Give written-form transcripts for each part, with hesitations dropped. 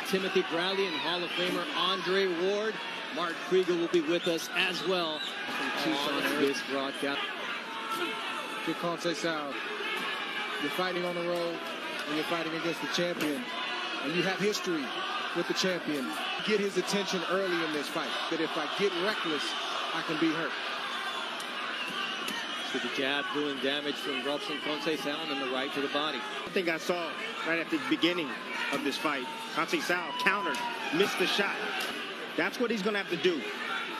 Timothy Bradley and Hall of Famer Andre Ward. Mark Krieger will be with us as well from Tucson for this broadcast. To Conceicao, you're fighting on the road and you're fighting against the champion, and you have history with the champion. Get his attention early in this fight, that if I get reckless, I can be hurt. So the jab doing damage from Robson Conceicao and the right to the body. I think I saw right at the beginning of this fight, Conceicao countered, missed the shot. That's what he's going to have to do.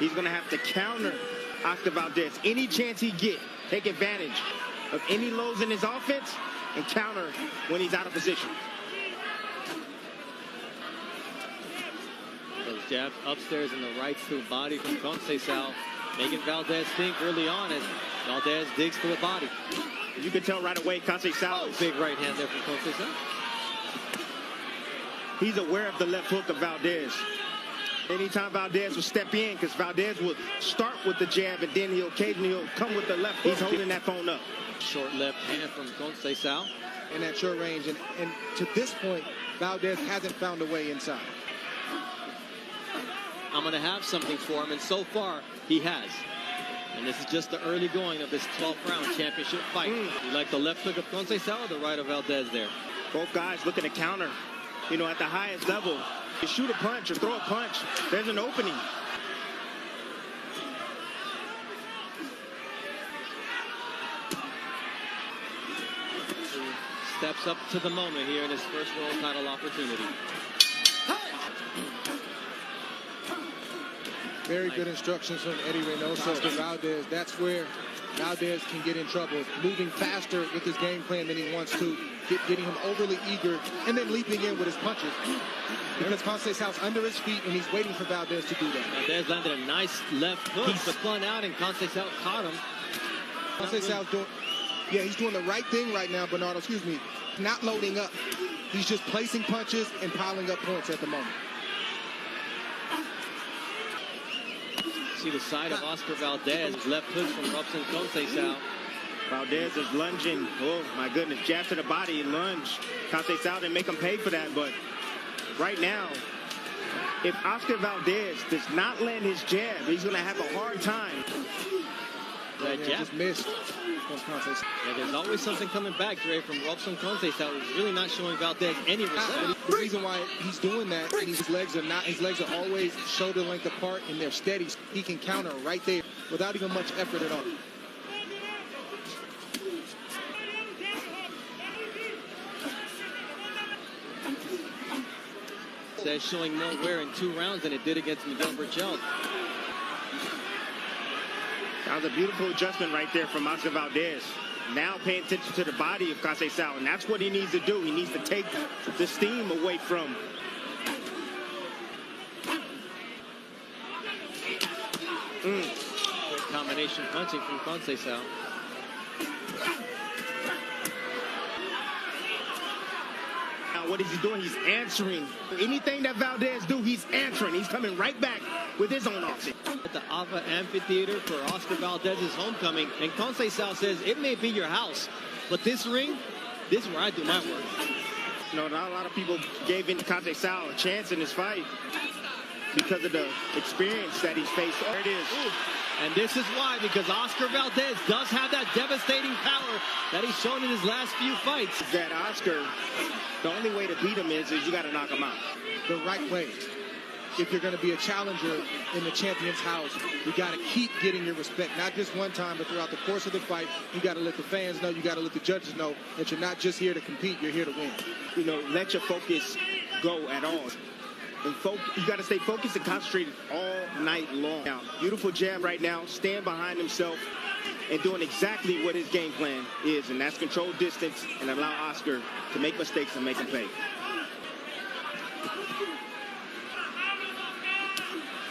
He's going to have to counter Oscar Valdez. Any chance he get, take advantage of any lows in his offense and counter when he's out of position. Those jabs upstairs and the rights to the body from Conceicao, making Valdez think early on as Valdez digs for the body. You can tell right away Conceicao. Big right hand there from Conceicao. He's aware of the left hook of Valdez. Anytime Valdez will step in, because Valdez will start with the jab and then he'll occasionally come with the left hook. He's holding that phone up. Short left hand from Conceicao. And at short range, and to this point, Valdez hasn't found a way inside. I'm going to have something for him, and so far, he has. And this is just the early going of this 12th round championship fight. You like the left hook of Conceicao or the right of Valdez there? Both guys looking to counter, you know, at the highest level. You shoot a punch or throw a punch, there's an opening. Steps up to the moment here in his first world title opportunity. Very good instructions from Eddie Reynoso to Valdez. That's where Valdez can get in trouble. Moving faster with his game plan than he wants to, getting him overly eager, and then leaping in with his punches. Because Conceicao's under his feet, and he's waiting for Valdez to do that. Valdez landed a nice left hook. He spun out, and Conceicao caught him. Conceicao's doing, yeah, he's doing the right thing right now, Bernardo, excuse me. Not loading up. He's just placing punches and piling up points at the moment. See the side of Oscar Valdez. Left hook from Robson Conceicao. Valdez is lunging. Oh, my goodness. Jab to the body, lunge. Conceicao didn't make him pay for that, but right now, if Oscar Valdez does not land his jab, he's going to have a hard time. That jab just missed. Yeah, there's always something coming back, Dre, from Robson Conceicao. He's really not showing Valdez any respect. The reason why he's doing that, and his legs are always shoulder length apart and they're steady. He can counter right there without even much effort at all. That's showing more wear in 2 rounds than it did against Miguel Berchelt. That was a beautiful adjustment right there from Oscar Valdez. Now paying attention to the body of Conceicao, and that's what he needs to do. He needs to take the steam away from. Good combination punching from Conceicao. Now what is he doing? He's answering. Anything that Valdez do, he's answering. He's coming right back with his own offense. At the Ava Amphitheater for Oscar Valdez's homecoming, and Conceicao says, it may be your house, but this ring, this is where I do my work. You know, not a lot of people gave Conceicao a chance in this fight because of the experience that he's faced. There it is. And this is why, because Oscar Valdez does have that devastating power that he's shown in his last few fights. That Oscar, the only way to beat him is you got to knock him out. The right way. If you're going to be a challenger in the champion's house, you got to keep getting your respect, not just one time, but throughout the course of the fight. You got to let the fans know, you got to let the judges know that you're not just here to compete, you're here to win. You know, let your focus go at all. And you got to stay focused and concentrated all night long. Now, beautiful jab right now, stand behind himself and doing exactly what his game plan is, and that's control distance and allow Oscar to make mistakes and make him pay.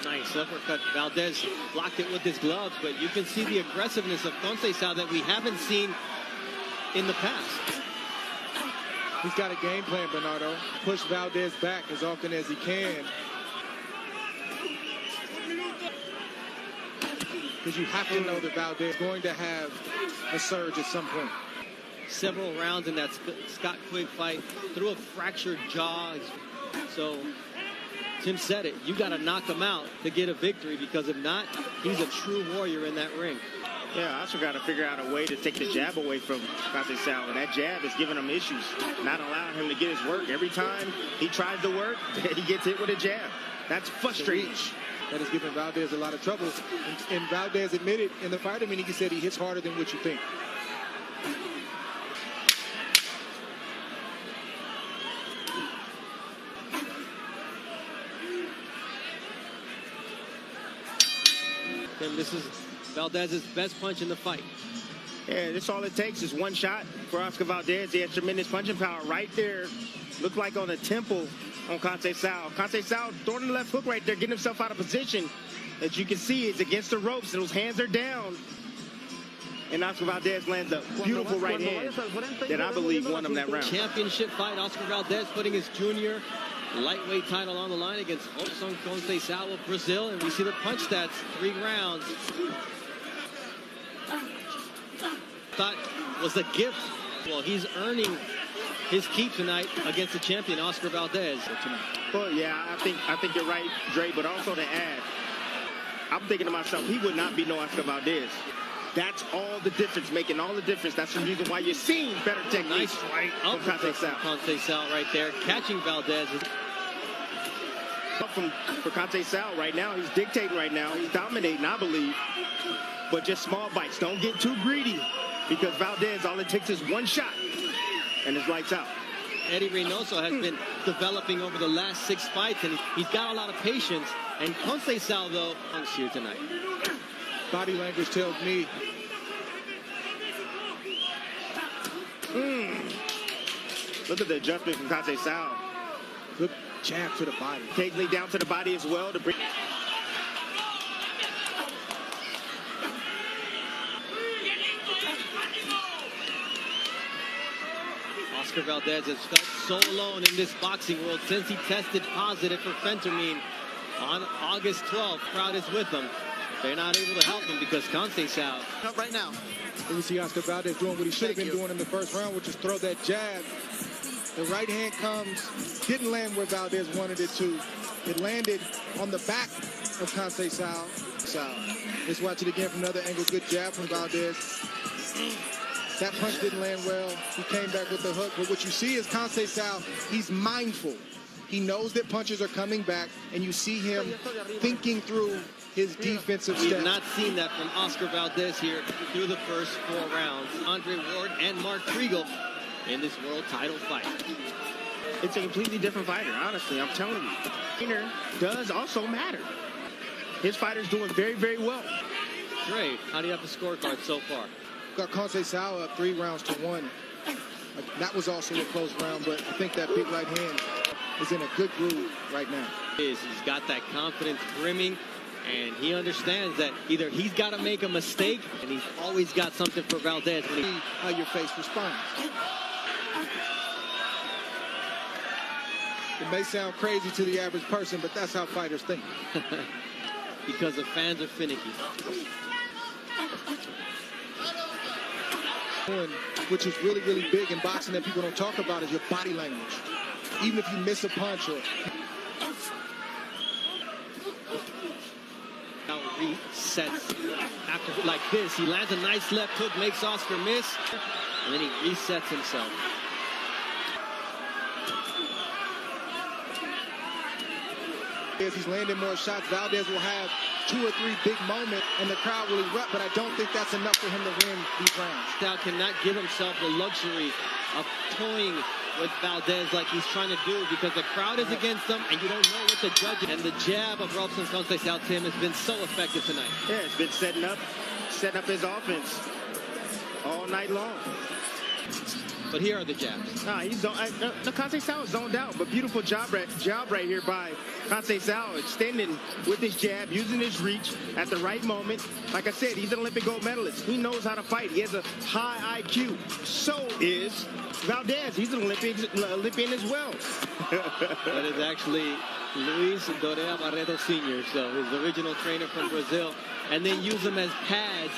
Nice uppercut. Valdez blocked it with his gloves, but you can see the aggressiveness of Conceicao that we haven't seen in the past. He's got a game plan, Bernardo. Push Valdez back as often as he can. Because you have to know that Valdez is going to have a surge at some point. Several rounds in that Scott Quigg fight through a fractured jaw. He's So Tim said it. You got to knock him out to get a victory, because if not, he's a true warrior in that ring. Yeah, Oscar got to figure out a way to take the jab away from Conceicao, and that jab is giving him issues, not allowing him to get his work. Every time he tries to work, he gets hit with a jab. That's frustrating. That is giving Valdez a lot of trouble. And Valdez admitted in the fight meeting, he said he hits harder than what you think. And this is Valdez's best punch in the fight. Yeah, that's all it takes is one shot for Oscar Valdez. He has tremendous punching power right there. Looked like on the temple on Conceicao. Conceicao throwing the left hook right there, getting himself out of position. As you can see, it's against the ropes, and those hands are down. And Oscar Valdez lands a beautiful right hand that I believe won him that round. Championship fight, Oscar Valdez putting his junior lightweight title on the line against Robson Conceicao of Brazil. And we see the punch stats, 3 rounds. Thought was a gift. Well, he's earning his keep tonight against the champion, Oscar Valdez. Well, yeah, I think you're right, Dre, but also to add, I'm thinking to myself, he would not be no Oscar Valdez. That's all the difference, making all the difference. That's the reason why you're seeing better technique. Nice right up from Conceicao right there, catching Valdez. For Conceicao right now, he's dictating right now. He's dominating, I believe. But just small bites. Don't get too greedy, because Valdez, all it takes is one shot, and it's lights out. Eddie Reynoso has been developing over the last 6 fights, and he's got a lot of patience. And Conceicao, though, is here tonight. Body language tells me. Look at the adjustment from Conceicao. Good jab to the body. Occasionally down to the body as well to bring. Oscar Valdez has felt so alone in this boxing world since he tested positive for phentermine on August 12th. Crowd is with him. They're not able to help him because Conceicao. Up right now. And we see Oscar Valdez doing what he should have been doing in the first round, which is throw that jab. The right hand comes, didn't land where Valdez wanted it to. It landed on the back of Conceicao. Let's watch it again from another angle. Good jab from Valdez. That punch didn't land well. He came back with the hook. But what you see is Conceicao, he's mindful. He knows that punches are coming back, and you see him thinking through his defensive steps. We've not seen that from Oscar Valdez here through the first 4 rounds. Andre Ward and Mark Kriegel in this world title fight. It's a completely different fighter, honestly. I'm telling you. Trainer does also matter. His fighter's doing very, very well. Dre, how do you have the scorecard so far? Got Conceicao up 3 rounds to 1. That was also a close round, but I think that big right hand is in a good groove right now. He's got that confidence brimming, and he understands that either he's got to make a mistake, and he's always got something for Valdez when he... How your face responds. It may sound crazy to the average person, but that's how fighters think. Because the fans are finicky. Which is really, really big in boxing that people don't talk about is your body language. Even if you miss a punch or... Now resets after like this. He lands a nice left hook, makes Oscar miss, and then he resets himself. As he's landing more shots, Valdez will have 2 or 3 big moments, and the crowd will erupt, but I don't think that's enough for him to win these rounds. Now cannot give himself the luxury of toying with Valdez like he's trying to do, because the crowd is against him, and you don't know what the judge is. And the jab of Robson Conceicao, Tim, has been so effective tonight. Yeah, it's been setting up his offense all night long. But here are the jabs. Nah, he's Conceicao is zoned out, but beautiful job right here by Conceicao, extending with his jab, using his reach at the right moment. Like I said, he's an Olympic gold medalist. He knows how to fight. He has a high IQ. So is Valdez. He's an Olympian as well. That is actually Luis Dorea Barreto Sr., so his original trainer from Brazil, and then use him as pads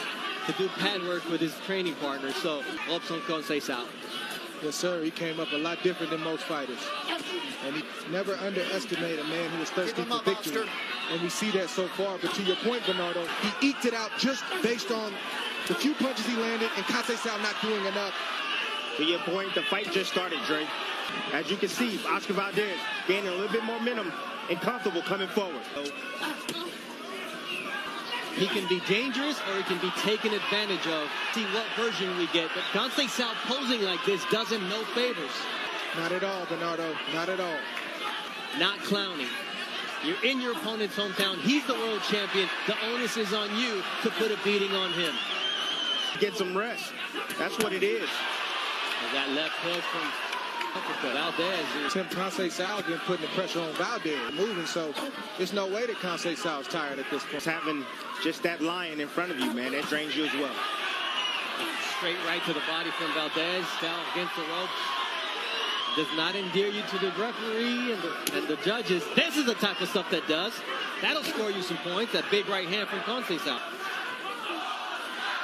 to do pad work with his training partner. So Robson Conceicao. Yes, sir. He came up a lot different than most fighters. And he never underestimated a man who was thirsty for victory. And we see that so far. But to your point, Bernardo, he eked it out just based on the few punches he landed and Conceicao not doing enough. To your point, the fight just started, Dre. As you can see, Oscar Valdez gaining a little bit more momentum and comfortable coming forward. He can be dangerous or he can be taken advantage of. See what version we get. But Conceicao posing like this does him no favors. Not at all, Bernardo. Not at all. Not clowning. You're in your opponent's hometown. He's the world champion. The onus is on you to put a beating on him. Get some rest. That's what it is. That left hook from Valdez. Tim Conceicao been putting the pressure on Valdez, moving, so there's no way that Conceicao is tired at this point. Just having just that lion in front of you, man, that drains you as well. Straight right to the body from Valdez, down against the ropes. Does not endear you to the referee and the judges. This is the type of stuff that does. That'll score you some points, that big right hand from Conceicao.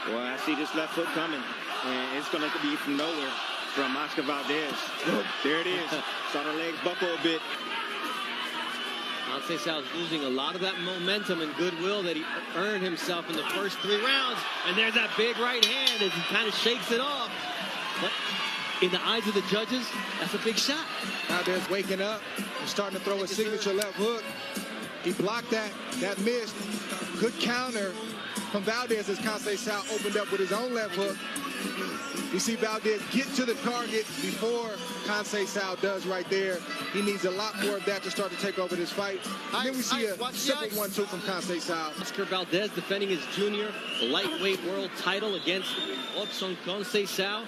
Well, I see this left foot coming, and it's going to be from nowhere from Oscar Valdez. There it is. Saw the legs buckle a bit. Conceicao is losing a lot of that momentum and goodwill that he earned himself in the first 3 rounds. And there's that big right hand as he kind of shakes it off. But in the eyes of the judges, that's a big shot. Valdez waking up and starting to throw a signature left hook. He blocked that. That missed. Good counter from Valdez as Conceicao opened up with his own left hook. You see Valdez get to the target before Conceicao does right there. He needs a lot more of that to start to take over this fight. And then we see a simple 1-2 from Conceicao. Oscar Valdez defending his junior lightweight world title against Robson Conceicao.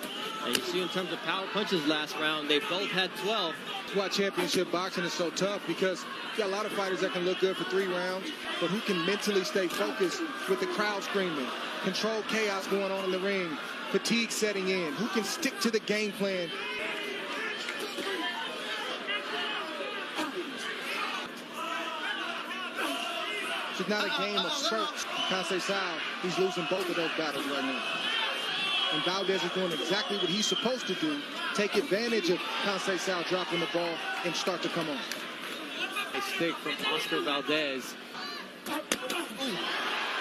And you see in terms of power punches last round, they both had 12. That's why championship boxing is so tough, because you got a lot of fighters that can look good for 3 rounds, but who can mentally stay focused with the crowd screaming, control chaos going on in the ring, fatigue setting in, who can stick to the game plan. It's not a game of spurts. Conceicao, he's losing both of those battles right now. And Valdez is doing exactly what he's supposed to do. Take advantage of Conceicao dropping the ball and start to come on. A stick from Oscar Valdez. Ooh.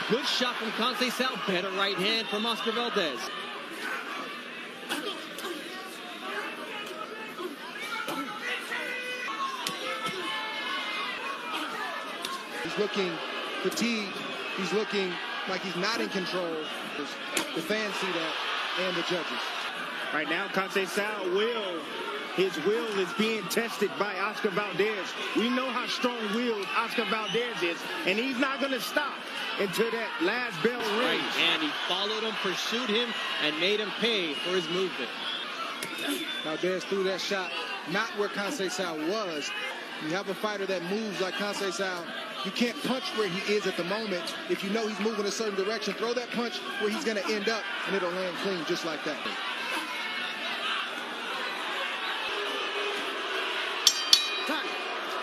Good shot from Conceicao. Better right hand from Oscar Valdez. He's looking fatigued. He's looking like he's not in control. The fans see that, and the judges. Right now, Conceicao his will is being tested by Oscar Valdez. We know how strong-willed Oscar Valdez is, and he's not going to stop until that last bell rings. Right, and he followed him, pursued him, and made him pay for his movement. Valdez threw that shot not where Conceicao was. You have a fighter that moves like Conceicao. You can't punch where he is at the moment. If you know he's moving a certain direction, throw that punch where he's going to end up, and it'll land clean just like that.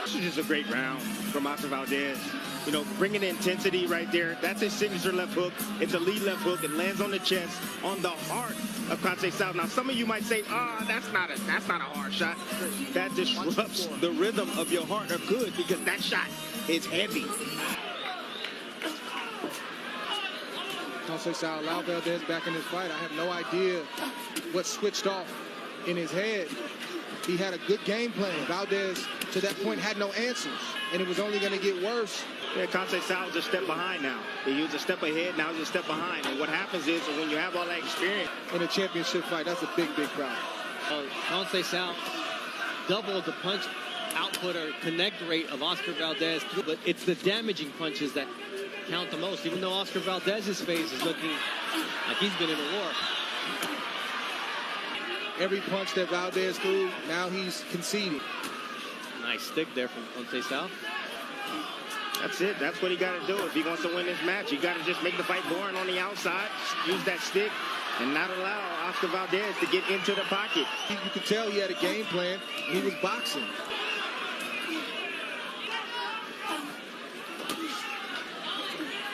This is just a great round from Oscar Valdez. You know, bringing the intensity right there. That's his signature left hook. It's a lead left hook. It lands on the chest, on the heart of Conceicao. Now, some of you might say, that's not a hard shot. That disrupts the rhythm of your heart of good, because that shot is heavy. Conceicao allowed Valdez back in this fight. I have no idea what switched off in his head. He had a good game plan. Valdez, to that point, had no answers, and it was only going to get worse. Yeah, Conceicao is a step behind now. He was a step ahead, now he's a step behind. And what happens is, when you have all that experience in a championship fight, that's a big, big crowd. Conceicao doubled the punch output or connect rate of Oscar Valdez, but it's the damaging punches that count the most, even though Oscar Valdez's face is looking like he's been in a war. Every punch that Valdez threw, now he's conceding. Nice stick there from Conceicao. That's it. That's what he got to do. If he wants to win this match, he got to just make the fight boring on the outside, use that stick, and not allow Oscar Valdez to get into the pocket. You could tell he had a game plan. He was boxing.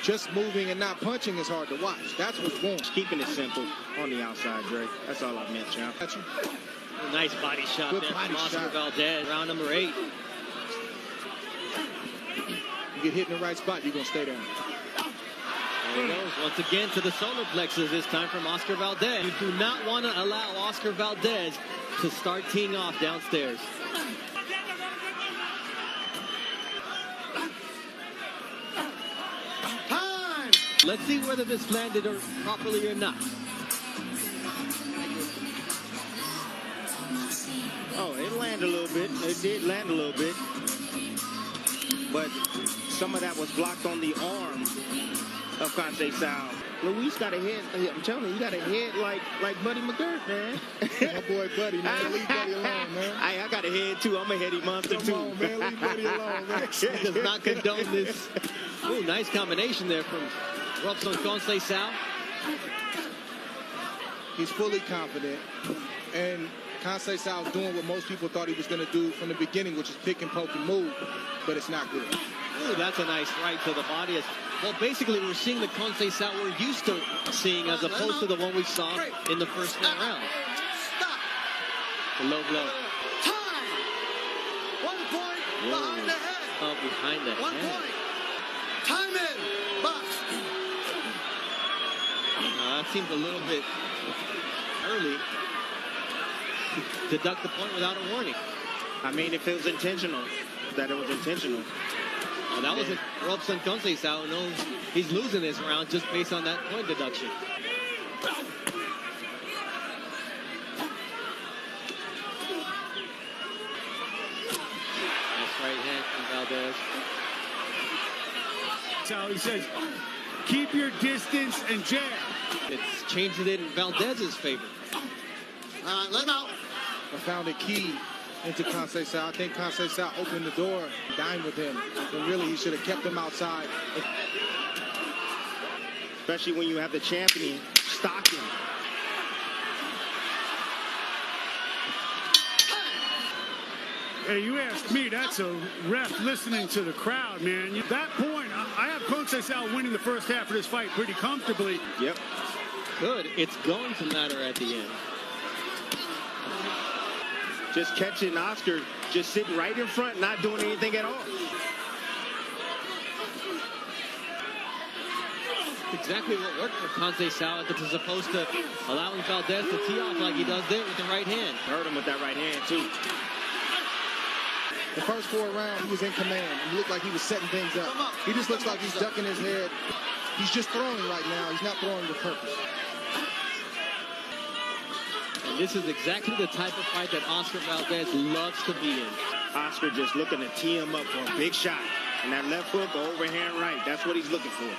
Just moving and not punching is hard to watch. That's what's going on. Keeping it simple on the outside, Dre. That's all I meant, champ. Got you. A nice body shot Good there body from Oscar shot. Valdez. Round number 8. You get hit in the right spot, you're going to stay down. There he goes once again to the solar plexus, this time from Oscar Valdez. You do not want to allow Oscar Valdez to start teeing off downstairs. Time! Let's see whether this landed properly or not. Oh, it landed a little bit. It did land a little bit. But some of that was blocked on the arm of Conceicao. Luis got a head. I'm telling you, you got a head like Buddy McGirt, man. My boy Buddy, man. Leave Buddy alone, man. I got a head, too. I'm a heady monster, too. Come on, man. Leave Buddy alone, man. Does not condone this. Ooh, nice combination there from Robson Conceicao. He's fully confident. And Conceicao doing what most people thought he was going to do from the beginning, which is pick and poke and move, but it's not good. Ooh, that's a nice right to the body. Well, basically, we're seeing the Conceicao we're used to seeing as opposed to the one we saw in the first 4 rounds. Stop. The low blow. Time. 1 point behind the head. Oh, behind the 1 head. point. Time in. Box. That seems a little bit early to deduct the point without a warning. I mean, if it was intentional, that it was intentional. Well, that wasn't Robson Conceicao knows he's losing this round just based on that point deduction. Nice right hand from Valdez. So he says, keep your distance and jab. It's changed it in Valdez's favor. Let him out. I found a key into Conceicao. I think Conceicao opened the door, dined with him, and really he should have kept him outside. Especially when you have the champion stocking. Hey, you asked me, that's a ref listening to the crowd, man. At that point, I have Conceicao winning the first half of this fight pretty comfortably. Yep. Good. It's going to matter at the end. Just catching Oscar, just sitting right in front, not doing anything at all. Exactly what worked for Conceicao as opposed to allowing Valdez to tee off like he does there with the right hand. Hurt him with that right hand, too. The first 4 rounds, he was in command. He looked like he was setting things up. He just looks like he's ducking his head. He's just throwing right now. He's not throwing with purpose. And this is exactly the type of fight that Oscar Valdez loves to be in. Oscar just looking to tee him up for a big shot. And that left hook or overhand right, that's what he's looking for.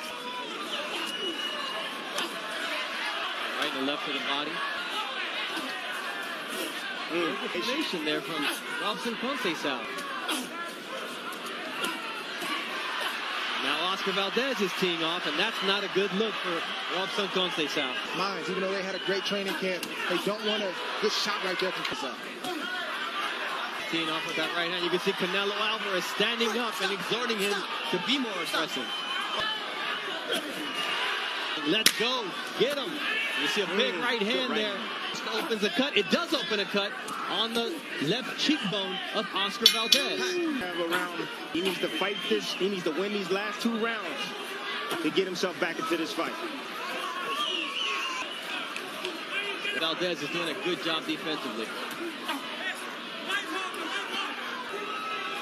Right and left to the body. There's a combination there from Robson Conceicao. Now Oscar Valdez is teeing off, and that's not a good look for Robson Conceicao. Minds, even though they had a great training camp, they don't want a good shot right there from Conceicao. Teeing off with that right hand. You can see Canelo Alvarez standing up and exhorting him to be more aggressive. Let's go. Get him. You see a big right hand there. Opens a cut. It does open a cut on the left cheekbone of Oscar Valdez. He needs to fight this. He needs to win these last 2 rounds to get himself back into this fight. Valdez is doing a good job defensively.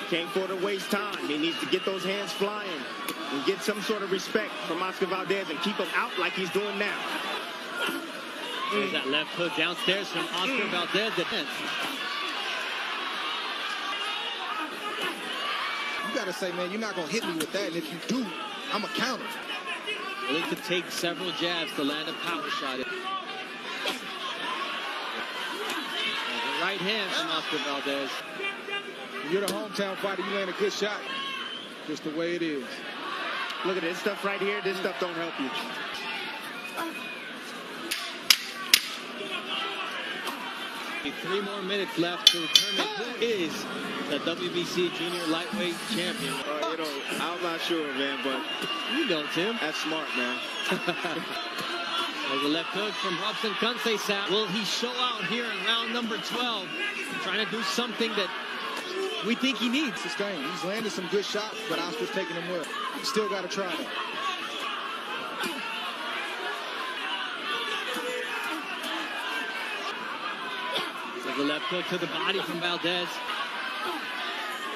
Can't afford to waste time. He needs to get those hands flying and get some sort of respect from Oscar Valdez and keep him out like he's doing now. There's that left hook downstairs from Oscar Valdez. You got to say, man, you're not going to hit me with that. And if you do, I'm a counter. Willing to take several jabs to land a power shot. The right hand from Oscar Valdez. When you're the hometown fighter, you land a good shot. Just the way it is. Look at this stuff right here. This stuff don't help you. 3 more minutes left to determine who is the WBC Junior Lightweight Champion. I'm not sure, man, but You know, Tim. that's smart, man. There's a left hook from Robson Conceicao. Will he show out here in round number 12? Trying to do something that we think he needs. Sustain. He's landed some good shots, but Oscar's taking them well. Still got to try it. There's a left hook to the body from Valdez.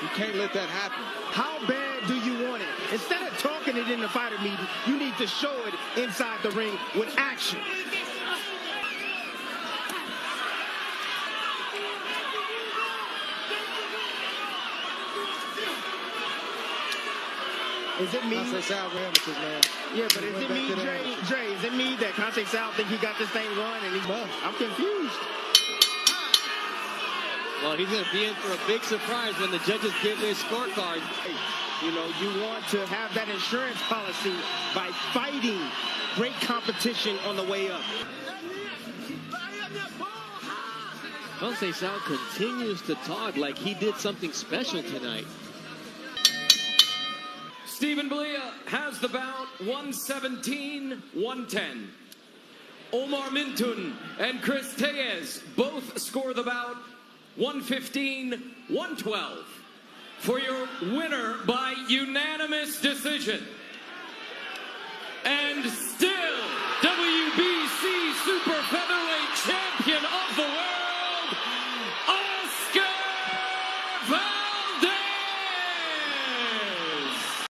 You can't let that happen. How bad do you want it? Instead of talking it in the fighter meeting, you need to show it inside the ring with action. Is it me? Conceicao Ramoses, man. Yeah, but is it me, Dre? Is it me that Conceicao think he got this thing going and he's I'm confused. Well, he's going to be in for a big surprise when the judges give their scorecard. You know, you want to have that insurance policy by fighting great competition on the way up. Conceicao continues to talk like he did something special tonight. Stephen Belia has the bout 117-110. Omar Mintun and Chris Tellez both score the bout 115-112. For your winner by unanimous decision and